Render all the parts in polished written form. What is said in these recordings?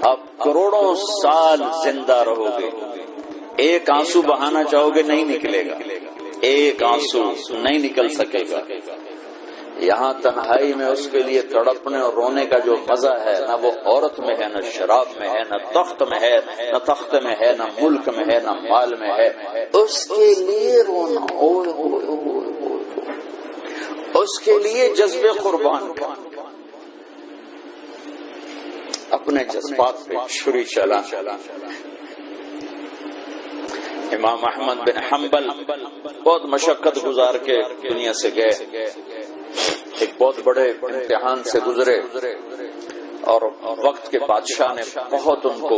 آپ کروڑوں سال زندہ رہو گے، ایک آنسو بہانا چاہو گے نہیں نکلے گا، ایک آنسو نہیں نکل سکے گا۔ یہاں تنہائی میں اس کے لیے تڑپنے اور رونے کا جو مزہ ہے، نہ وہ عورت میں ہے، نہ شراب میں ہے، نہ تخت میں ہے، نہ تخت میں ہے، نہ ملک میں ہے، نہ مال میں ہے۔ اس کے لیے رونا، اس کے لیے جذب قربان کا، اپنے جذبات پہ چھری چلا۔ امام احمد بن حنبل بہت مشقت گزار کے دنیا سے گئے، ایک بہت بڑے امتحان سے گزرے، اور وقت کے بادشاہ نے بہت ان کو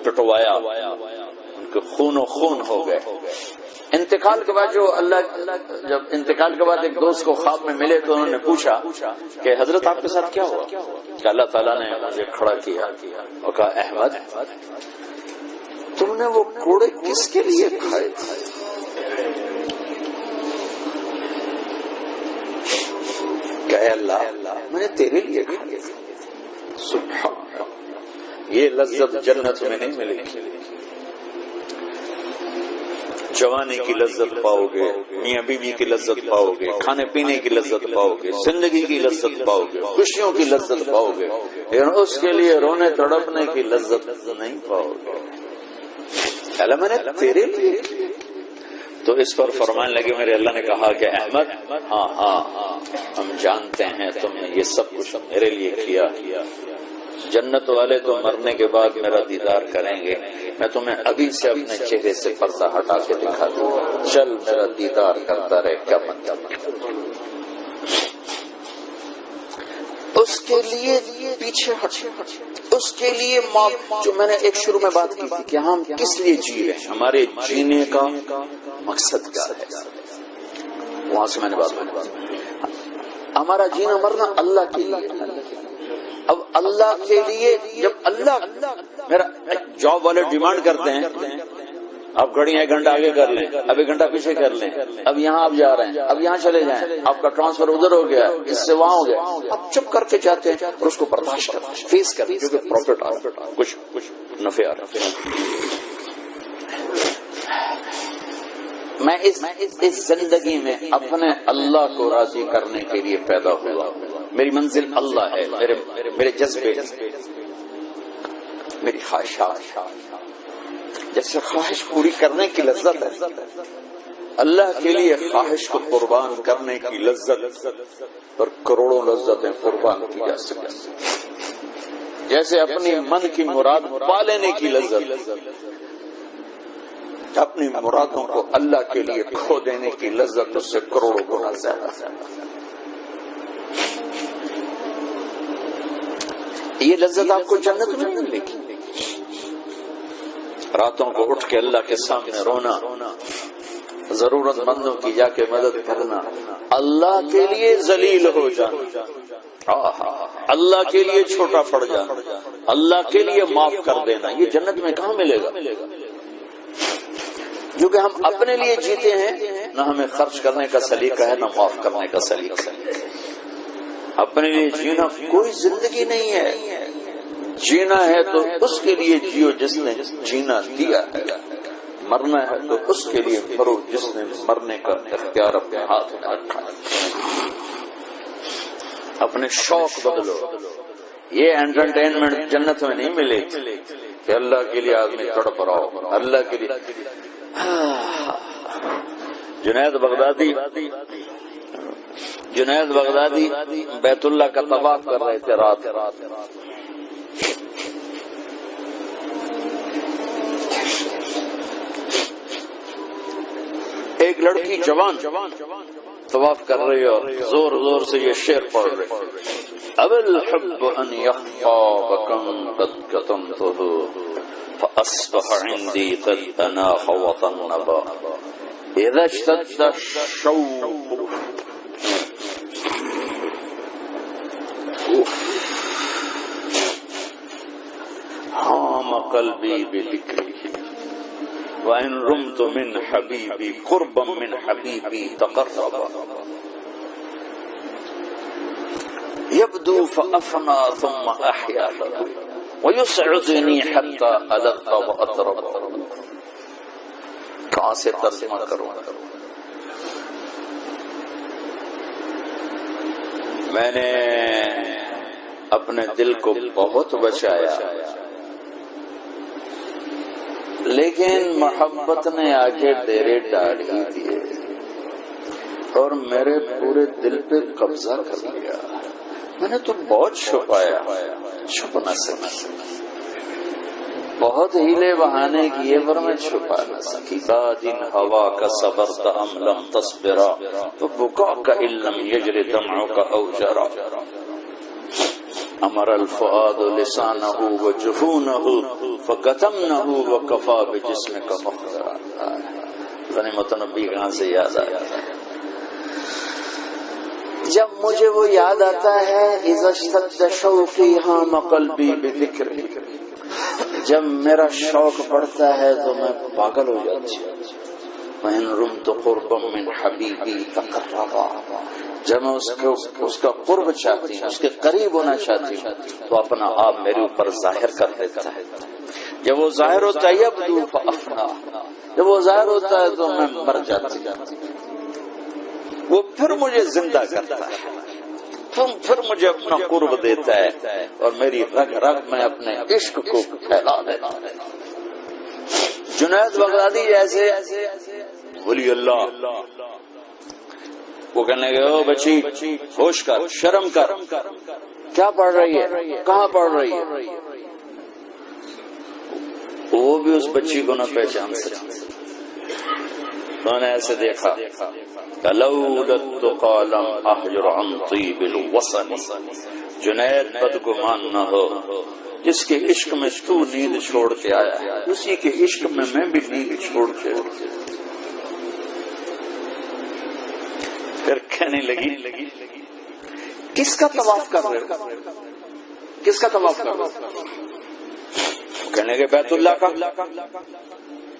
پٹوایا، ان کے خون و خون ہو گئے۔ انتقال کے بعد جب انتقال کے بعد ایک دوست کو خواب میں ملے تو انہوں نے پوچھا کہ حضرت آپ کے ساتھ کیا ہوا؟ کہ اللہ تعالیٰ نے مجھے کھڑا کیا اور کہا احمد تم نے وہ کوڑے کس کے لیے کھائے تھے؟ کہ اللہ میں نے تیرے لیے کھائے تھے۔ سبحان اللہ، یہ لذت جنت میں نہیں ملے گی۔ جوانی کی لذت پاؤ گے، میاں بیوی کی لذت پاؤ گے، کھانے پینے کی لذت پاؤ گے، زندگی کی لذت پاؤ گے، خوشیوں کی لذت پاؤ گے، لیکن اس کے لیے رونے تڑپنے کی لذت نہیں پاؤ گے۔ اللہ میں نے تیرے لیے، تو اس پر فرمانے لگے میرے اللہ نے کہا کہ احمد ہاں ہم جانتے ہیں تم نے یہ سب کچھ میرے لیے کیا۔ جنت والے تو مرنے کے بعد میرا دیدار کریں گے، میں تمہیں ابھی سے اپنے چہرے سے پردہ ہٹا کے دکھا دوں، چل میرا دیدار کرتا رہے، کیا مطلب۔ اس کے لیے پیچھے ہٹ، اس کے لیے جو میں نے ایک شروع میں بات کی تھی کہ ہم کس لیے جی رہے ہیں، ہمارے جینے کا مقصد کیا ہے، وہاں سے میں نے بات کی۔ ہمارا جینا مرنا اللہ کے لیے، اب اللہ کے لیے جب اللہ میرا جاب والے ڈیمانڈ کرتے ہیں آپ گھڑیاں ایک گھنٹہ آگے کر لیں، اب ایک گھنٹہ پیچھے کر لیں، اب یہاں آپ جا رہے ہیں، اب یہاں چلے جائیں، آپ کا ٹرانسفر ادھر ہو گیا، اس سے وہاں ہو گیا، آپ چپ کر کے جاتے ہیں اور اس کو برداشت کرتے ہیں، فیس کرتے ہیں، کیونکہ پروفٹ آ رہا ہے، کچھ نفع آ رہا ہے۔ میں اس زندگی میں اپنے اللہ کو راضی کرنے کے لیے پیدا ہوا، میری منزل اللہ ہے، میرے جذبے، میری خواہشات، جیسے خواہش پوری کرنے کی لذت ہے، اللہ کے لیے خواہش کو قربان کرنے کی لذت پر کروڑوں لذتیں قربان کی جا سکتی، جیسے اپنی من کی مراد پا لینے کی لذت، اپنی مرادوں کو اللہ کے لیے کھو دینے کی لذت اس سے کروڑوں گنا زیادہ ہے۔ یہ لذت آپ کو جنت میں ملے گی۔ راتوں کو اٹھ کے اللہ کے سامنے رونا، ضرورت مندوں کی جا کے مدد کرنا، اللہ کے لیے ذلیل ہو جانا، اللہ کے لیے چھوٹا پڑ جانا، اللہ کے لیے معاف کر دینا، یہ جنت میں کہاں ملے گا؟ کیونکہ ہم اپنے لیے جیتے ہیں، نہ ہمیں خرچ کرنے کا سلیقہ ہے، نہ معاف کرنے کا سلیقہ ہے۔ اپنے لیے جینا کوئی زندگی نہیں ہے، جینا ہے تو اس کے لیے جیو جس نے جینا دیا ہے، مرنا ہے تو اس کے لیے مرو جس نے مرنے کا اختیار اپنے ہاتھ میں رکھا ہے۔ اپنے شوق بدلو، یہ انٹرٹینمنٹ جنت میں نہیں ملے کہ اللہ کے لیے آدمی تڑپ رہا ہو، اللہ کے لیے۔ جنید بغدادی بیت اللہ کا طواف کر رہے تھے رات، ایک لڑکی جوان طواف کر رہی اور زور زور سے یہ شعر پڑھ رہے، اب الحب ان یخفا بکم قد کتمتہ فاصبح عندی قد اناخ وطنبا اذا اشتد الشوق حام قلبی بذکرہ وَإِن رُمْتُ مِنْ حَبِيبِي قُرْبًا مِنْ حَبِيبِي تَقَرَّبًا يَبْدُو فَأَفْنَى ثُمَّ أَحْيَا لَهُ وَيُسْعِدُنِي حَتَّى أَلَذَّ وَأَطْرَبَ. کہاں سے ترجمہ کروں؟ میں نے اپنے دل کو بہت بچایا، لیکن محبت نے آگے ڈیرے ڈال ہی دیے اور میرے پورے دل پہ قبضہ کر لیا. میں نے تو بہت چھپایا، چھپ نہ سکا، بہت ہیلے بہانے کیے پر میں چھپا نہ سکی. دن ہوا کا صبر ام لم تصبرا تو بکا کا علم یجر دمعوں کا اوجرا. امر الفؤاد لسانه وجفونه فكتمنه وكفى بجسمك مخبرا. غنی متنبی کہاں سے یاد آیا؟ جب مجھے وہ یاد آتا ہے اذا اشتد شوقی ہام قلبی بذکر، جب میرا شوق بڑھتا ہے تو میں پاگل ہو جاتی ہوں. وَإِن رُمْتُ قُرْبًا مِّنْ حَبِيبِي تَقَرَّبًا، جب میں اس کا قرب چاہتی ہوں، اس کے قریب ہونا چاہتی ہوں تو اپنا آپ میرے اوپر ظاہر کر دیتا ہے. جب وہ ظاہر ہوتا ہے یبدو فأفنا، جب وہ ظاہر ہوتا ہے تو میں مر جاتی ہوں. وہ پھر مجھے زندہ کرتا ہے، پھر مجھے اپنا قرب دیتا ہے اور میری رگ رگ میں اپنے عشق کو پھیلا دیتا ہے. جنید بغدادی جیسے ولی اللہ، وہ کہنے لگے او بچی ہوش کر، شرم کر، کیا پڑھ رہی ہے، کہاں پڑھ رہی ہے؟ وہ بھی اس بچی کو نہ پہچان سکے. انہوں نے ایسے دیکھا لولا قالم احجر عن طیب الوصن. جنید بدگمان نہ ہو، جس کے عشق میں تو نیند چھوڑ کے آیا ہے اسی کے عشق میں میں بھی نیند چھوڑ کے. پھر کہنے لگی کس کا طواف کر رہے ہو، کس کا طواف کر رہے ہو؟ کہنے لگے بیت اللہ کا.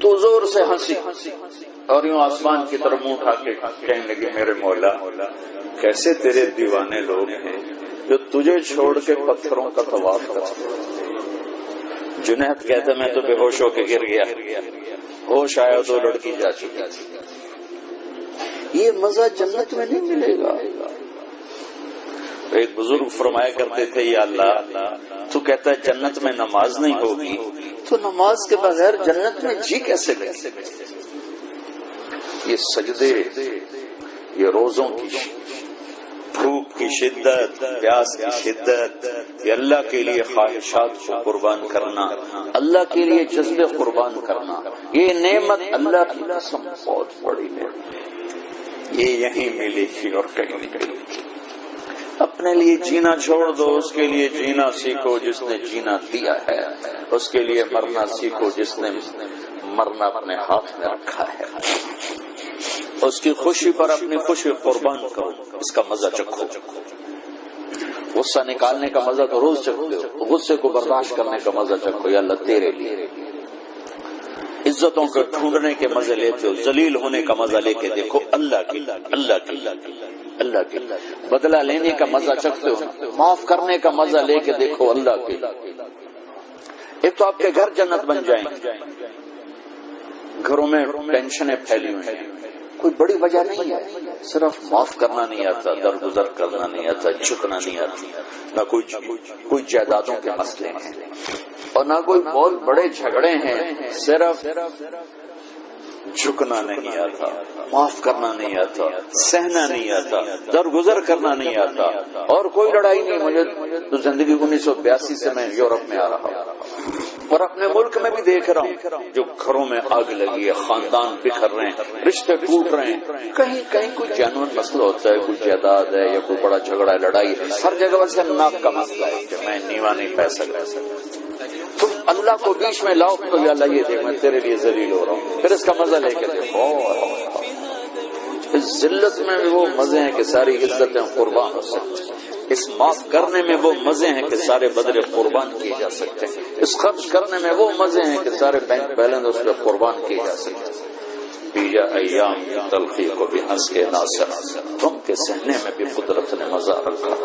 تو زور سے ہنسی اور یوں آسمان کی طرف منہ اٹھا کے کہنے لگے میرے مولا کیسے تیرے دیوانے لوگ ہیں جو تجھے چھوڑ کے پتھروں کا طواف کرتے. جنید کہتا میں تو بے ہوش ہو کے گر گیا، ہوش آیا تو لڑکی جا چکی. یہ مزہ جنت میں نہیں ملے گا. ایک بزرگ فرمایا کرتے تھے یا اللہ تو کہتا ہے جنت میں نماز نہیں ہوگی تو نماز کے بغیر جنت میں جی کیسے لے؟ یہ سجدے، یہ روزوں کی بھوک کی شدت، پیاس کی شدت، یہ اللہ کے لیے خواہشات کو قربان کرنا، اللہ کے لیے جذبے قربان کرنا، یہ نعمت اللہ کی قسم بہت بڑی نعمت. یہ یہیں ملے گی اور کہیں نہیں ملے گی. اپنے لیے جینا چھوڑ دو، اس کے لیے جینا سیکھو جس نے جینا دیا ہے، اس کے لیے مرنا سیکھو جس نے مرنا اپنے ہاتھ میں رکھا ہے. اس کی خوشی پر اپنی خوشی قربان کرو، اس کا مزہ چکھو. غصہ نکالنے کا مزہ تو روز چکھتے ہو، غصے کو برداشت کرنے کا مزہ چکھو. یا اللہ تیرے لیے. عزتوں کو ڈھونڈنے کے مزے لیتے ہو، ذلیل ہونے کا مزہ لے کے دیکھو اللہ کی، اللہ کی، اللہ کی. بدلہ لینے کا مزہ چکھتے ہو، معاف کرنے کا مزہ لے کے دیکھو اللہ کی. ایک تو آپ کے گھر جنت بن جائیں. گھروں میں ٹینشنیں پھیلی ہوئی ہیں، کوئی بڑی وجہ نہیں ہے، صرف معاف کرنا نہیں آتا، درگزر کرنا نہیں آتا، جھکنا نہیں آتا. نہ کوئی جائیدادوں کے مسئلے ہیں اور نہ کوئی بہت بڑے جھگڑے ہیں، صرف جھکنا نہیں آتا، معاف کرنا نہیں آتا، سہنا نہیں آتا، درگزر کرنا نہیں آتا. اور کوئی لڑائی نہیں. مجھے تو زندگی 1982 سے میں یورپ میں آ رہا ہوں اور اپنے ملک میں بھی دیکھ رہا ہوں جو گھروں میں آگ لگی ہے، خاندان بکھر رہے ہیں، رشتے ٹوٹ رہے ہیں. کہیں کہیں کوئی جینوئن مسئلہ ہوتا ہے، کوئی جائیداد ہے یا کوئی بڑا جھگڑا ہے، لڑائی ہے. ہر جگہ سے ناک کا مسئلہ ہے کہ میں نیوا نہیں پہ سکتا. تم اللہ کو بیچ میں لاؤ تو یا اللہ یہ دیکھ میں تیرے لیے ذلیل ہو رہا ہوں، پھر اس کا مزہ لے کے دیکھو. اس ذلت میں بھی وہ مزے ہیں کہ ساری عزتیں قربان ہو سکتی ہیں. اس معاف کرنے میں وہ مزے ہیں کہ سارے بدلے قربان کیے جا سکتے ہیں. اس خرچ کرنے میں وہ مزے ہیں کہ سارے بینک بیلنس اس پہ قربان کیے جا سکتے ہیں. بیجا ایام کی تلخی کو بھی ہنس کے ناصر، غم کے سہنے میں بھی قدرت نے مزہ رکھا.